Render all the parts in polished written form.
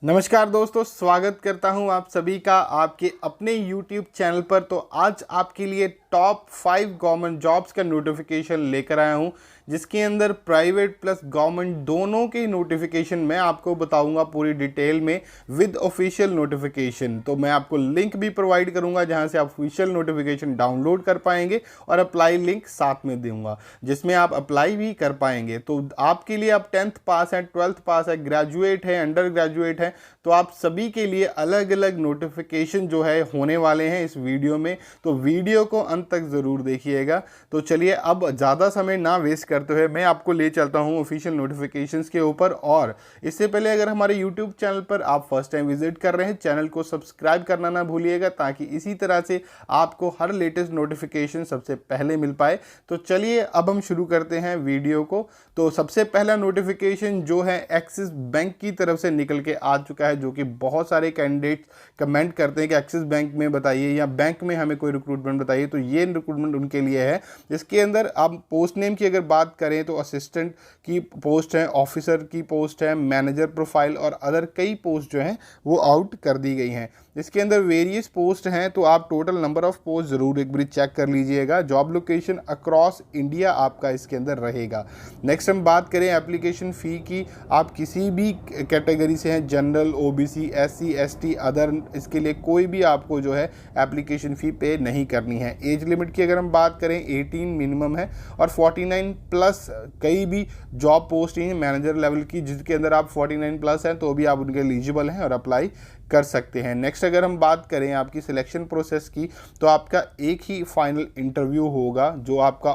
नमस्कार दोस्तों, स्वागत करता हूं आप सभी का आपके अपने YouTube चैनल पर। तो आज आपके लिए टॉप 5 गवर्नमेंट जॉब्स का नोटिफिकेशन लेकर आया हूं, जिसके अंदर प्राइवेट प्लस गवर्नमेंट दोनों के नोटिफिकेशन मैं आपको बताऊंगा पूरी डिटेल में विद ऑफिशियल नोटिफिकेशन। तो मैं आपको लिंक भी प्रोवाइड करूंगा जहां से आप ऑफिशियल नोटिफिकेशन डाउनलोड कर पाएंगे और अप्लाई लिंक साथ में दूंगा जिसमें आप अप्लाई भी कर पाएंगे। तो आपके लिए आप 10th पास है, 12th पास है, ग्रेजुएट है, अंडर ग्रेजुएट है, तो आप सभी के लिए अलग अलग नोटिफिकेशन जो है होने वाले हैं इस वीडियो में। तो वीडियो को अंत तक ज़रूर देखिएगा। तो चलिए अब ज़्यादा समय ना वेस्ट करते हुए मैं आपको ले चलता हूं ऑफिशियल नोटिफिकेशंस के ऊपर। और इससे पहले अगर हमारे यूट्यूब चैनल पर आप फर्स्ट टाइम विजिट कर रहे हैं, चैनल को सब्सक्राइब करना ना भूलिएगा ताकि इसी तरह से आपको हर लेटेस्ट नोटिफिकेशन सबसे पहले मिल पाए। तो चलिए अब हम शुरू करते हैं वीडियो को। तो सबसे पहला नोटिफिकेशन जो है एक्सिस बैंक की तरफ से निकल के आ चुका है, जो कि बहुत सारे कैंडिडेट कमेंट करते हैं कि एक्सिस बैंक में बताइए या बैंक में हमें कोई रिक्रूटमेंट बताइए। तो ये रिक्रूटमेंट उनके लिए है। इसके अंदर आप पोस्ट नेम की अगर बात करें तो असिस्टेंट की पोस्ट है, ऑफिसर की पोस्ट है, मैनेजर प्रोफाइल और अदर कई पोस्ट जो हैं वो आउट कर दी गई हैं। इसके अंदर वेरियस पोस्ट हैं, तो आप टोटल नंबर ऑफ पोस्ट ज़रूर एक बार चेक कर लीजिएगा। जॉब लोकेशन अक्रॉस इंडिया आपका इसके अंदर रहेगा। नेक्स्ट हम बात करें एप्लीकेशन फ़ी की। आप किसी भी कैटेगरी से हैं, general, OBC, SC, ST, other, इसके लिए कोई भी आपको जो है एप्लीकेशन फ़ी पे नहीं करनी है। एज लिमिट की अगर हम बात करें 18 मिनिमम है और 49 प्लस कई भी जॉब पोस्ट हैं मैनेजर लेवल की जिसके अंदर आप 49 प्लस हैं तो भी आप उनके एलिजिबल हैं और अप्लाई कर सकते हैं। नेक्स्ट अगर हम बात करें आपकी सिलेक्शन प्रोसेस की, तो आपका एक ही फाइनल इंटरव्यू होगा जो आपका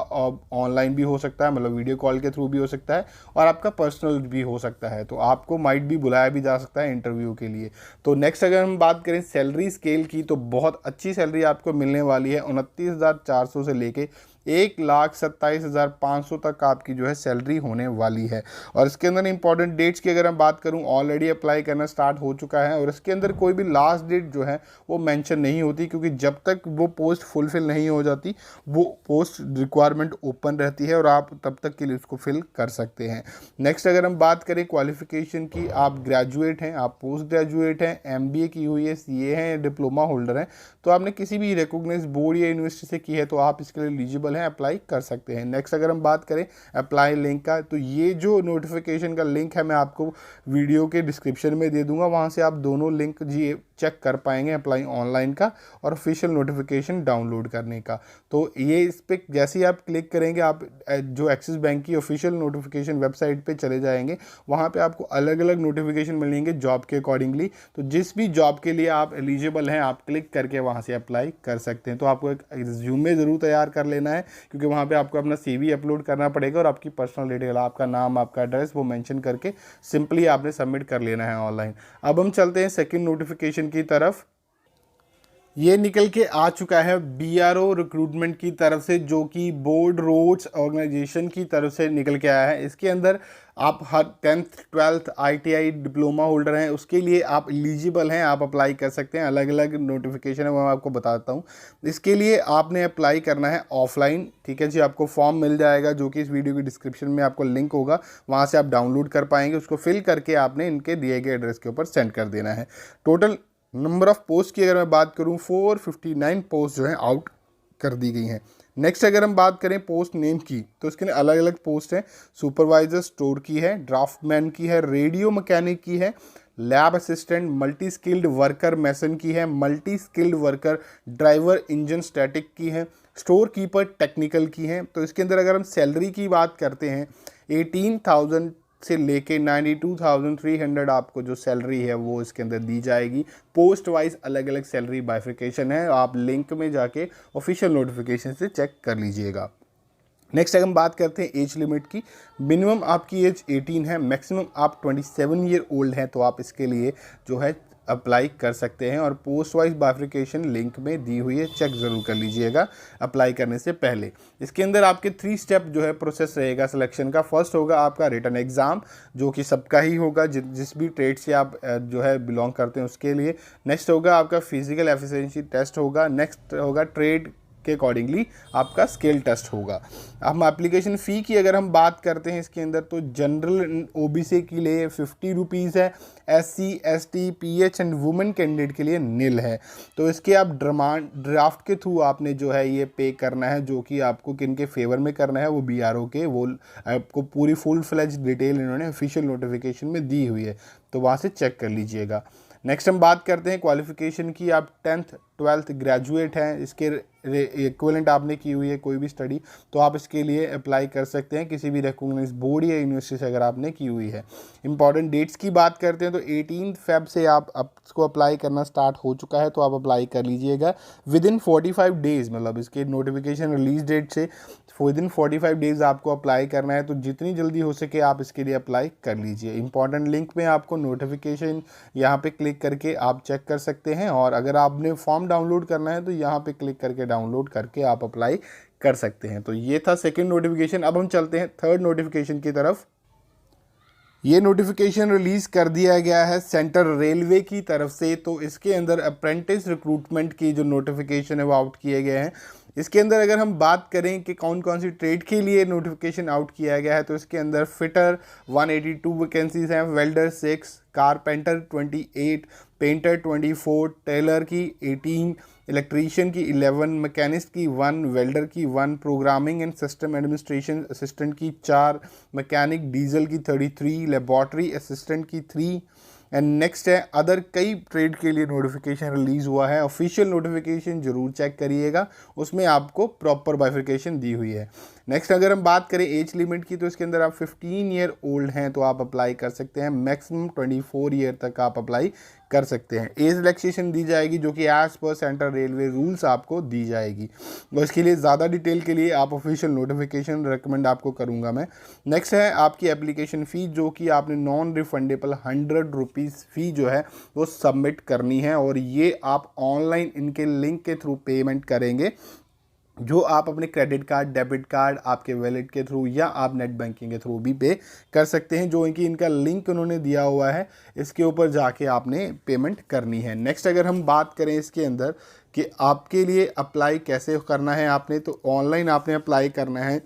ऑनलाइन भी हो सकता है, मतलब वीडियो कॉल के थ्रू भी हो सकता है और आपका पर्सनल भी हो सकता है। तो आपको माइट भी बुलाया भी जा सकता है इंटरव्यू के लिए। तो नेक्स्ट अगर हम बात करें सैलरी स्केल की, तो बहुत अच्छी सैलरी आपको मिलने वाली है। 29,400 से लेके 1,27,500 तक आपकी जो है सैलरी होने वाली है। और इसके अंदर इंपॉर्टेंट डेट्स की अगर मैं बात करूं, ऑलरेडी अप्लाई करना स्टार्ट हो चुका है और इसके अंदर कोई भी लास्ट डेट जो है वो मेंशन नहीं होती, क्योंकि जब तक वो पोस्ट फुलफिल नहीं हो जाती वो पोस्ट रिक्वायरमेंट ओपन रहती है और आप तब तक के लिए उसको फिल कर सकते हैं। नेक्स्ट अगर हम बात करें क्वालिफिकेशन की, आप ग्रेजुएट हैं, आप पोस्ट ग्रेजुएट हैं, एमबीए की हुई है, सीए हैं, डिप्लोमा होल्डर हैं, तो आपने किसी भी रिकॉग्नाइज्ड बोर्ड या यूनिवर्सिटी से की है तो आप इसके लिए एलिजिबल हैं, अप्लाई कर सकते हैं। नेक्स्ट अगर हम बात करें अप्लाई लिंक का, तो ये जो नोटिफिकेशन का लिंक है मैं आपको वीडियो के डिस्क्रिप्शन में दे दूंगा, वहाँ से आप दोनों लिंक जी चेक कर पाएंगे, अप्लाई ऑनलाइन का और ऑफिशियल नोटिफिकेशन डाउनलोड करने का। तो ये इस पर जैसे ही आप क्लिक करेंगे आप जो एक्सिस बैंक की ऑफिशियल नोटिफिकेशन वेबसाइट पे चले जाएंगे, वहाँ पे आपको अलग अलग नोटिफिकेशन मिलेंगे जॉब के अकॉर्डिंगली। तो जिस भी जॉब के लिए आप एलिजिबल हैं आप क्लिक करके वहाँ से अप्लाई कर सकते हैं। तो आपको एक रिज्यूमे ज़रूर तैयार कर लेना है, क्योंकि वहाँ पे आपको अपना CV अपलोड करना पड़ेगा और आपकी पर्सनल डिटेल, आपका नाम, आपका एड्रेस वो मेंशन करके सिंपली आपने सबमिट कर लेना है ऑनलाइन। अब हम चलते हैं सेकंड नोटिफिकेशन की तरफ। ये निकल के आ चुका है BRO रिक्रूटमेंट की तरफ से, जो कि बोर्ड रोड्स ऑर्गेनाइजेशन की तरफ से निकल के आया है। इसके अंदर आप हर 10th 12th ITI diploma holder हैं उसके लिए आप एलिजिबल हैं, आप अप्लाई कर सकते हैं। अलग अलग नोटिफिकेशन है वो मैं आपको बताता हूँ। इसके लिए आपने अप्लाई करना है ऑफलाइन, ठीक है जी। आपको फॉर्म मिल जाएगा जो कि इस वीडियो की डिस्क्रिप्शन में आपको लिंक होगा, वहाँ से आप डाउनलोड कर पाएंगे। उसको फिल करके आपने इनके दिए गए एड्रेस के ऊपर सेंड कर देना है। टोटल नंबर ऑफ पोस्ट की अगर मैं बात करूं 459 पोस्ट जो है आउट कर दी गई हैं। नेक्स्ट अगर हम बात करें पोस्ट नेम की, तो इसके लिए अलग अलग पोस्ट हैं। सुपरवाइजर स्टोर की है, ड्राफ्टमैन की है, रेडियो मैकेनिक की है, lab assistant, multi skilled worker mason की है, multi skilled worker driver engine static की है, स्टोर कीपर टेक्निकल की है। तो इसके अंदर अगर हम सैलरी की बात करते हैं 18,000 से लेके 92,300 आपको जो सैलरी है वो इसके अंदर दी जाएगी। पोस्ट वाइज अलग अलग सैलरी बाइफिकेशन है, आप लिंक में जाके ऑफिशियल नोटिफिकेशन से चेक कर लीजिएगा। नेक्स्ट अगर हम बात करते हैं एज लिमिट की, मिनिमम आपकी एज 18 है, मैक्सिमम आप 27 ईयर ओल्ड हैं, तो आप इसके लिए जो है अप्लाई कर सकते हैं। और पोस्ट वाइज बाइफिकेशन लिंक में दी हुई है, चेक ज़रूर कर लीजिएगा अप्लाई करने से पहले। इसके अंदर आपके 3 स्टेप जो है प्रोसेस रहेगा सिलेक्शन का। फर्स्ट होगा आपका रिटन एग्ज़ाम, जो कि सबका ही होगा जिस भी ट्रेड से आप जो है बिलोंग करते हैं उसके लिए। नेक्स्ट होगा आपका फिजिकल एफिशिएंसी टेस्ट होगा। नेक्स्ट होगा ट्रेड के अकॉर्डिंगली आपका स्किल टेस्ट होगा। हम एप्लीकेशन फ़ी की अगर हम बात करते हैं इसके अंदर, तो जनरल ओबीसी के लिए 50 रुपीज़ है, SC ST PH and women candidate के लिए निल है। तो इसके आप ड्राफ्ट के थ्रू आपने जो है ये पे करना है, जो कि आपको किन के फेवर में करना है वो BRO के, वो आपको पूरी फुल फ्लेज डिटेल इन्होंने ऑफिशियल नोटिफिकेशन में दी हुई है, तो वहाँ से चेक कर लीजिएगा। नेक्स्ट हम बात करते हैं क्वालिफिकेशन की। आप 10th 12th ग्रेजुएट हैं, इसके इक्विवेलेंट आपने की हुई है कोई भी स्टडी, तो आप इसके लिए अप्लाई कर सकते हैं किसी भी रिकॉग्नाइज्ड बोर्ड या यूनिवर्सिटी से अगर आपने की हुई है। इंपॉर्टेंट डेट्स की बात करते हैं तो 18 Feb से आप इसको अप्लाई करना स्टार्ट हो चुका है, तो आप अप्लाई कर लीजिएगा विदिन 45 डेज़, मतलब इसके नोटिफिकेशन रिलीज डेट से विदिन 45 डेज़ आपको अप्लाई करना है। तो जितनी जल्दी हो सके आप इसके लिए अप्लाई कर लीजिए। इंपॉर्टेंट लिंक में आपको नोटिफिकेशन यहाँ पे क्लिक करके आप चेक कर सकते हैं, और अगर आपने फॉर्म डाउनलोड करना है तो यहाँ पे क्लिक करके डाउनलोड करके आप अप्लाई कर सकते हैं। तो ये था सेकंड नोटिफिकेशन। अब हम चलते हैं थर्ड नोटिफिकेशन की तरफ। ये नोटिफिकेशन रिलीज़ कर दिया गया है सेंट्रल रेलवे की तरफ से। तो इसके अंदर अप्रेंटिस रिक्रूटमेंट की जो नोटिफिकेशन है वो आउट किए गए हैं। इसके अंदर अगर हम बात करें कि कौन कौन सी ट्रेड के लिए नोटिफिकेशन आउट किया गया है, तो इसके अंदर फिटर 182 वैकेंसीज हैं, वेल्डर 6, कारपेंटर 28, पेंटर 24, टेलर की 18, इलेक्ट्रीशियन की 11, मैकेनिस्ट की 1, वेल्डर की 1, programming and system administration assistant की 4, मैकेनिक डीजल की 33, लेबॉर्ट्री असिस्टेंट की 3। एंड नेक्स्ट है अदर, कई ट्रेड के लिए नोटिफिकेशन रिलीज़ हुआ है। ऑफिशियल नोटिफिकेशन जरूर चेक करिएगा, उसमें आपको प्रॉपर बाइफिकेशन दी हुई है। नेक्स्ट अगर हम बात करें एज लिमिट की, तो इसके अंदर आप 15 ईयर ओल्ड हैं तो आप अप्लाई कर सकते हैं, मैक्सिमम 24 ईयर तक आप अप्लाई कर सकते हैं। एज रिलैक्सेशन दी जाएगी जो कि as per central railway rules आपको दी जाएगी, और इसके लिए ज़्यादा डिटेल के लिए आप ऑफिशियल नोटिफिकेशन रिकमेंड आपको करूँगा मैं। नेक्स्ट है आपकी एप्लीकेशन फ़ी, जो कि आपने नॉन रिफंडेबल 100 रुपीज़ फ़ी जो है वो सबमिट करनी है, और ये आप ऑनलाइन इनके लिंक के थ्रू पेमेंट करेंगे, जो आप अपने क्रेडिट कार्ड, डेबिट कार्ड, आपके वैलेट के थ्रू या आप नेट बैंकिंग के थ्रू भी पे कर सकते हैं। जो इनका लिंक उन्होंने दिया हुआ है, इसके ऊपर जाके आपने पेमेंट करनी है। नेक्स्ट अगर हम बात करें इसके अंदर कि आपके लिए अप्लाई कैसे करना है आपने, तो ऑनलाइन आपने अप्लाई करना है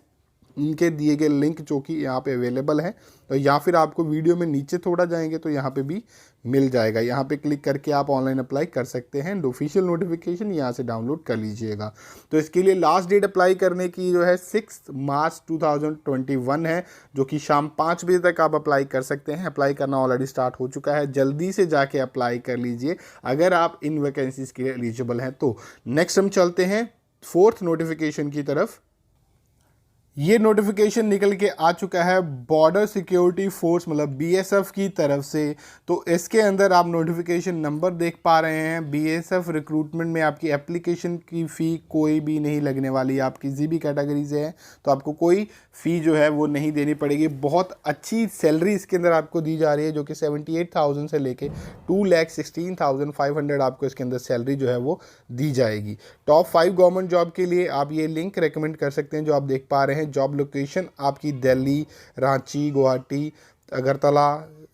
इनके दिए गए लिंक जो कि यहाँ पे अवेलेबल है, तो या फिर आपको वीडियो में नीचे थोड़ा जाएंगे तो यहाँ पे भी मिल जाएगा, यहाँ पे क्लिक करके आप ऑनलाइन अप्लाई कर सकते हैं। ऑफिशियल नोटिफिकेशन यहाँ से डाउनलोड कर लीजिएगा। तो इसके लिए लास्ट डेट अप्लाई करने की जो है 6 मार्च 2021 है, जो कि शाम 5 बजे तक आप अप्लाई कर सकते हैं। अप्लाई करना ऑलरेडी स्टार्ट हो चुका है, जल्दी से जाके अप्लाई कर लीजिए अगर आप इन वैकेंसीज के लिए एलिजिबल हैं तो। नेक्स्ट हम चलते हैं फोर्थ नोटिफिकेशन की तरफ। ये नोटिफिकेशन निकल के आ चुका है बॉर्डर सिक्योरिटी फोर्स मतलब BSF की तरफ से। तो इसके अंदर आप नोटिफिकेशन नंबर देख पा रहे हैं। BSF रिक्रूटमेंट में आपकी एप्लीकेशन की फ़ी कोई भी नहीं लगने वाली। आप किसी भी कैटेगरी से हैं तो आपको कोई फ़ी जो है वो नहीं देनी पड़ेगी। बहुत अच्छी सैलरी इसके अंदर आपको दी जा रही है, जो कि 78,000 से लेके 2,16,500 आपको इसके अंदर सैलरी जो है वो दी जाएगी। टॉप 5 गवर्नमेंट जॉब के लिए आप ये लिंक रेकमेंड कर सकते हैं जो आप देख पा रहे हैं। जॉब लोकेशन आपकी दिल्ली, रांची, गुवाहाटी, अगरतला,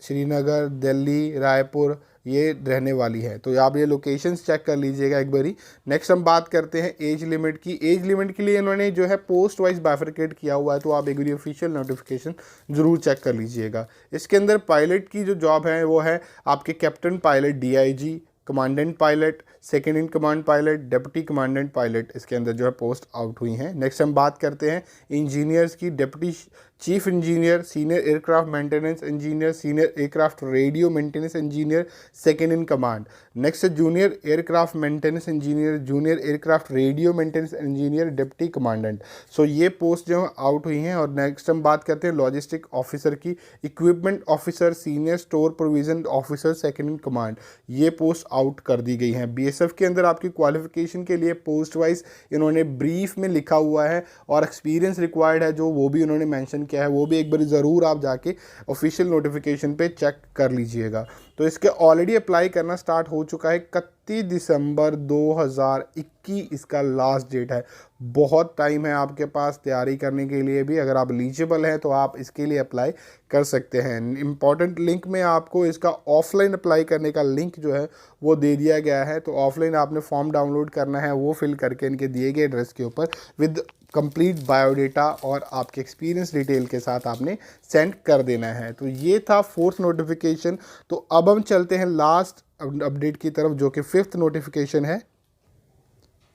श्रीनगर, दिल्ली, रायपुर ये रहने वाली है। तो आप ये लोकेशंस चेक कर लीजिएगा एक बारी। नेक्स्ट हम बात करते हैं एज लिमिट की। एज लिमिट के लिए इन्होंने जो है पोस्ट वाइज बाइफरकेट किया हुआ है, तो आप एक बारी ऑफिशियल नोटिफिकेशन ज़रूर चेक कर लीजिएगा। इसके अंदर पायलट की जो जॉब है वो है आपके captain pilot, DIG, commandant pilot, second in command pilot, deputy commandant pilot, इसके अंदर जो है पोस्ट आउट हुई हैं। नेक्स्ट हम बात करते हैं इंजीनियर्स की। Deputy chief engineer, senior aircraft maintenance engineer, senior aircraft radio maintenance engineer, second in command. Next junior aircraft maintenance engineer, junior aircraft radio maintenance engineer, deputy commandant. So ये post जो out हुई हैं। और next हम बात करते हैं logistic officer की। Equipment officer, senior store provision officer, second in command, ये पोस्ट आउट कर दी गई हैं। BSF के अंदर आपकी क्वालिफिकेशन के लिए पोस्ट वाइज इन्होंने ब्रीफ में लिखा हुआ है, और एक्सपीरियंस रिक्वायर्ड है जो वो भी उन्होंने मेंशन क्या है वो भी एक बार ज़रूर आप जाके ऑफिशियल नोटिफिकेशन पे चेक कर लीजिएगा। तो इसके ऑलरेडी अप्लाई करना स्टार्ट हो चुका है, 31 दिसंबर 2021 इसका लास्ट डेट है। बहुत टाइम है आपके पास तैयारी करने के लिए भी। अगर आप एलिजिबल हैं तो आप इसके लिए अप्लाई कर सकते हैं। इम्पॉर्टेंट लिंक में आपको इसका ऑफलाइन अप्लाई करने का लिंक जो है वो दे दिया गया है। तो ऑफलाइन आपने फॉर्म डाउनलोड करना है, वो फिल करके इनके दिए गए एड्रेस के ऊपर विद कंप्लीट बायोडेटा और आपके एक्सपीरियंस डिटेल के साथ आपने सेंड कर देना है। तो ये था 4th नोटिफिकेशन। तो अब हम चलते हैं लास्ट अपडेट की तरफ, जो कि 5th नोटिफिकेशन है।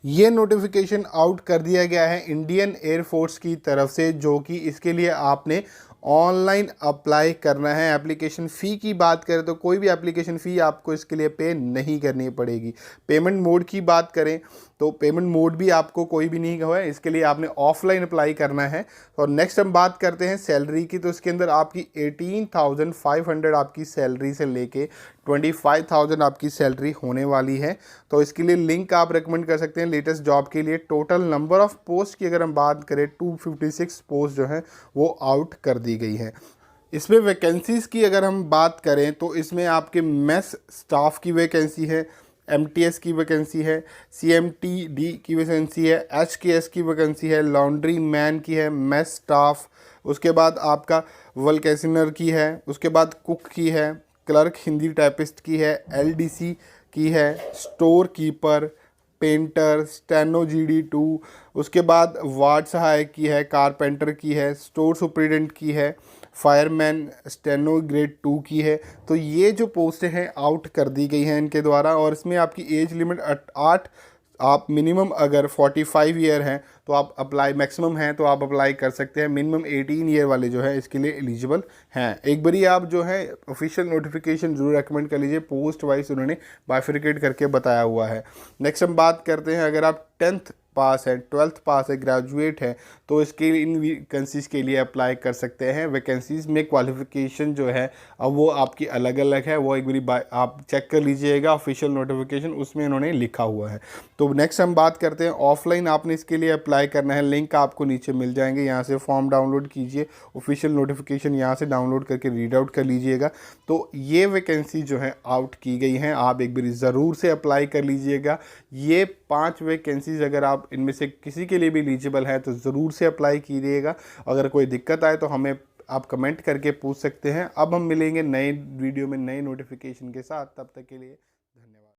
ये नोटिफिकेशन आउट कर दिया गया है इंडियन एयरफोर्स की तरफ से, जो कि इसके लिए आपने ऑनलाइन अप्लाई करना है। एप्लीकेशन फ़ी की बात करें तो कोई भी एप्लीकेशन फ़ी आपको इसके लिए पे नहीं करनी पड़ेगी। पेमेंट मोड की बात करें तो पेमेंट मोड भी आपको कोई भी नहीं हुआ है, इसके लिए आपने ऑफलाइन अप्लाई करना है। और नेक्स्ट हम बात करते हैं सैलरी की। तो इसके अंदर आपकी 18,500 आपकी सैलरी से लेके 25,000 आपकी सैलरी होने वाली है। तो इसके लिए लिंक आप रिकमेंड कर सकते हैं लेटेस्ट जॉब के लिए। टोटल नंबर ऑफ़ पोस्ट की अगर हम बात करें 256 पोस्ट जो है वो आउट कर दी गई है। इसमें वैकेंसीज़ की अगर हम बात करें तो इसमें आपके मेस स्टाफ की वैकेंसी है, MTS की वैकेंसी है, CMTD की वैकेंसी है, HKS की वैकेंसी है, लॉन्ड्री मैन की है, मेस स्टाफ, उसके बाद आपका वल्केसिनर की है, उसके बाद कुक की है, क्लर्क हिंदी टाइपिस्ट की है, LDC की है, store keeper, painter, steno GD2, उसके बाद वार्ड सहायक की है, कारपेंटर की है, स्टोर सुपरिटेंडेंट की है, फायरमैन स्टेनो ग्रेड 2 की है। तो ये जो पोस्टें हैं आउट कर दी गई हैं इनके द्वारा। और इसमें आपकी एज लिमिट 8, आप मिनिमम अगर 45 ईयर हैं तो आप अप्लाई, मैक्सिमम हैं तो आप अप्लाई कर सकते हैं। मिनिमम 18 ईयर वाले जो है इसके लिए एलिजिबल हैं। एक बारी आप जो है ऑफिशियल नोटिफिकेशन जरूर रेकमेंड कर लीजिए, पोस्ट वाइज उन्होंने बाइफिकेट करके बताया हुआ है। नेक्स्ट हम बात करते हैं, अगर आप 10th पास है, 12th पास है, ग्रेजुएट है तो इसके इन वैकेंसीज़ के लिए अप्लाई कर सकते हैं। वैकेंसीज़ में क्वालिफिकेशन जो है अब वो आपकी अलग अलग है, वो एक बारी आप चेक कर लीजिएगा ऑफिशियल नोटिफिकेशन, उसमें उन्होंने लिखा हुआ है। तो नेक्स्ट हम बात करते हैं ऑफलाइन आपने इसके लिए अप्लाई करना है। लिंक आपको नीचे मिल जाएंगे, यहाँ से फॉर्म डाउनलोड कीजिए, ऑफिशियल नोटिफिकेशन यहाँ से डाउनलोड करके रीड आउट कर लीजिएगा। तो ये वैकेंसी जो है आउट की गई हैं, आप एक बारी ज़रूर से अप्लाई कर लीजिएगा। ये 5 वैकेंसीज अगर आप इनमें से किसी के लिए भी एलिजिबल है तो ज़रूर से अप्लाई कीजिएगा। अगर कोई दिक्कत आए तो हमें आप कमेंट करके पूछ सकते हैं। अब हम मिलेंगे नए वीडियो में नए नोटिफिकेशन के साथ, तब तक के लिए